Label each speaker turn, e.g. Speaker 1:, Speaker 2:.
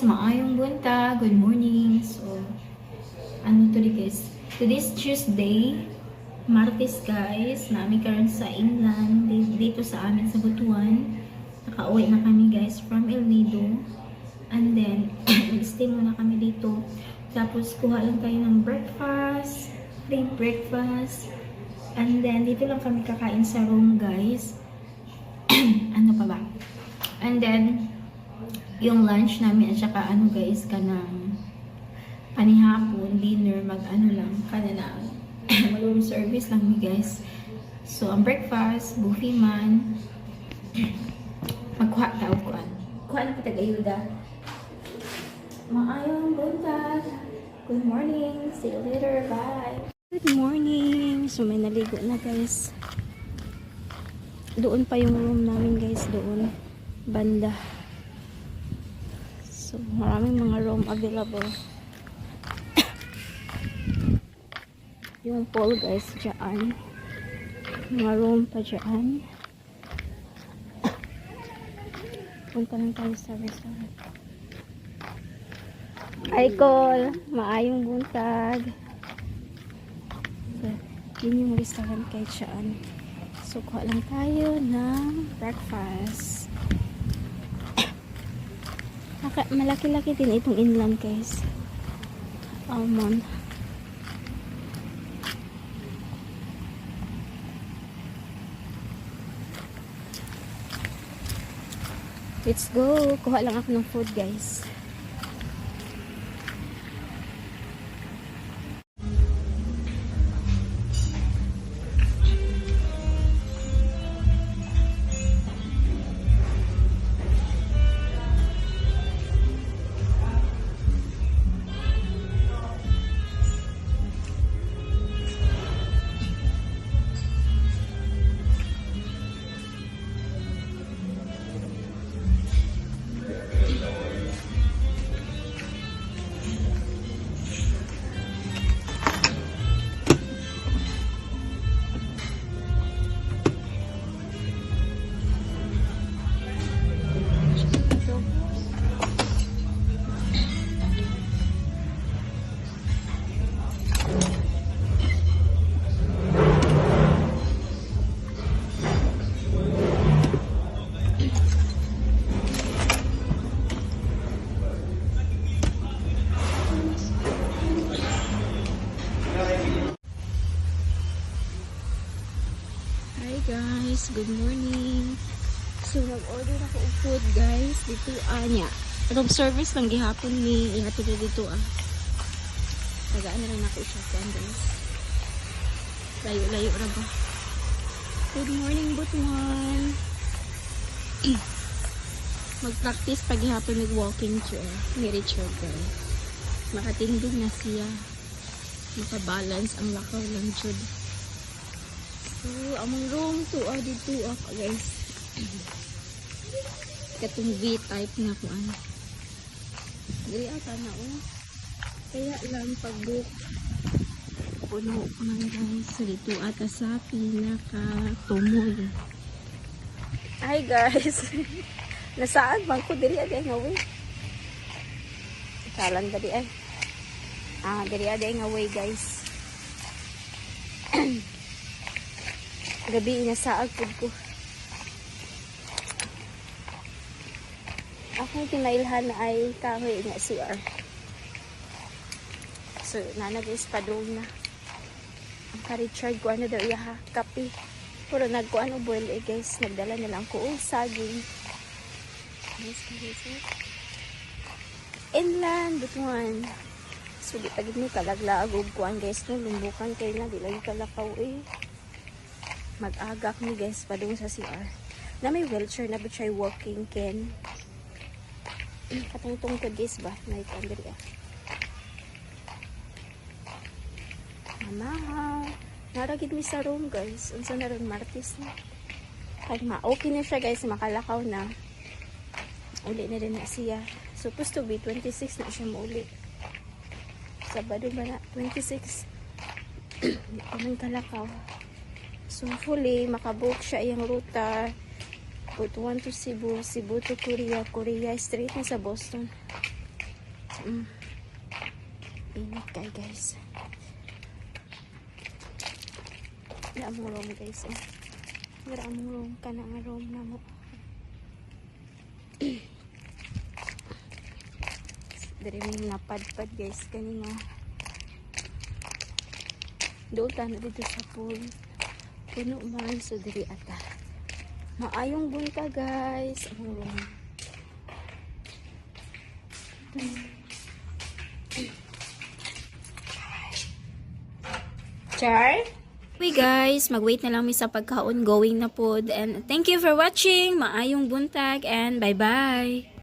Speaker 1: maayong buntag, good morning. So, ano today guys? Today's Tuesday, Martes guys. Nami karon sa inland, dito sa amin sa Butuan. Nakauwi na kami guys from El Nido. And then, stay muna kami dito. Tapos, kuha lang tayo ng breakfast, plain breakfast. And then, dito lang kami kakain sa room guys. Ano pa ba? And then, yung lunch namin at saka ano guys, kanang panihapon, dinner, mag-ano lang, kanang mag-room service lang mi guys. So, ang breakfast, buffet man, magkuha tao kuan. Kuha na kita gayuda. Maayong buntag. Good morning. See you later. Bye. Good morning. So, may naligo na guys. Doon pa yung room namin guys, doon. Banda. So, maraming mga room available. Yung pool guys, dyan. Mga room pa dyan. Punta lang tayo sa restaurant. Ay, call. Maayong buntag. So, yun yung restaurant kay dyan. So, kuha lang tayo ng breakfast. Malaki-laki din itong inland guys. Almond. Let's go. Kuha lang ako ng food guys. Guys, good morning. So, nag-order ako ng food guys. Dito, anya. Room service lang gihapon ni ihatid na dito Tagaan na lang ako siya guys. Layo-layo na ba? Good morning, Butuan. Mag-practice pag gihapon nag-walking chair. Ni Richard guys. Makatindog na siya. Makabalance ang lakaw lang jud. So, among room to dito guys. Katong V-type na ko Dili ata na Kaya lang pag-book puno man guys. So, dito ata sa pinaka-tumoy. Hi guys. Nasaan bang ko diri aday nga way? Kalan diri diri aday nga way guys. Gabi inasaag food ko. Akong kinailhan na ay kahoy nga CR. So, nanag-is pa doon na. Ang ka-Richard ko daw iya kape. Puro nagkuan boil guys. Nagdala na lang ko saging. Inland, Butuan. So, di pagid mo kalaglaag og kuan guys. No, lumbukan kayo na. Di lang kalakaw mag-agak ni guys pa doon sa CR na may wheelchair na ba siya walking ken katungtong ko guys ba may pandiri mama naragid mi sa room guys unsa na ron Martes na kag okay na siya guys makalakaw na uli na rin na siya supposed to be 26 na siya mauli Sabado ba na 26 hindi pa man kalakaw. So, hopefully, makabook siya yung ruta. Butuan to Cebu, Cebu to Korea, Korea straight na sa Boston.
Speaker 2: Init kay guys. Wala mong room guys. Wala mong room ka na nga room na mo. Dari mo napadpad guys kanina. Doon tayo dito sa pool. Puno man so diri ata. Maayong bunta guys. Ang room. Char? We guys, mag-wait na lang mi sa pagka-ongoing na pod. And thank you for watching. Maayong buntag and bye-bye.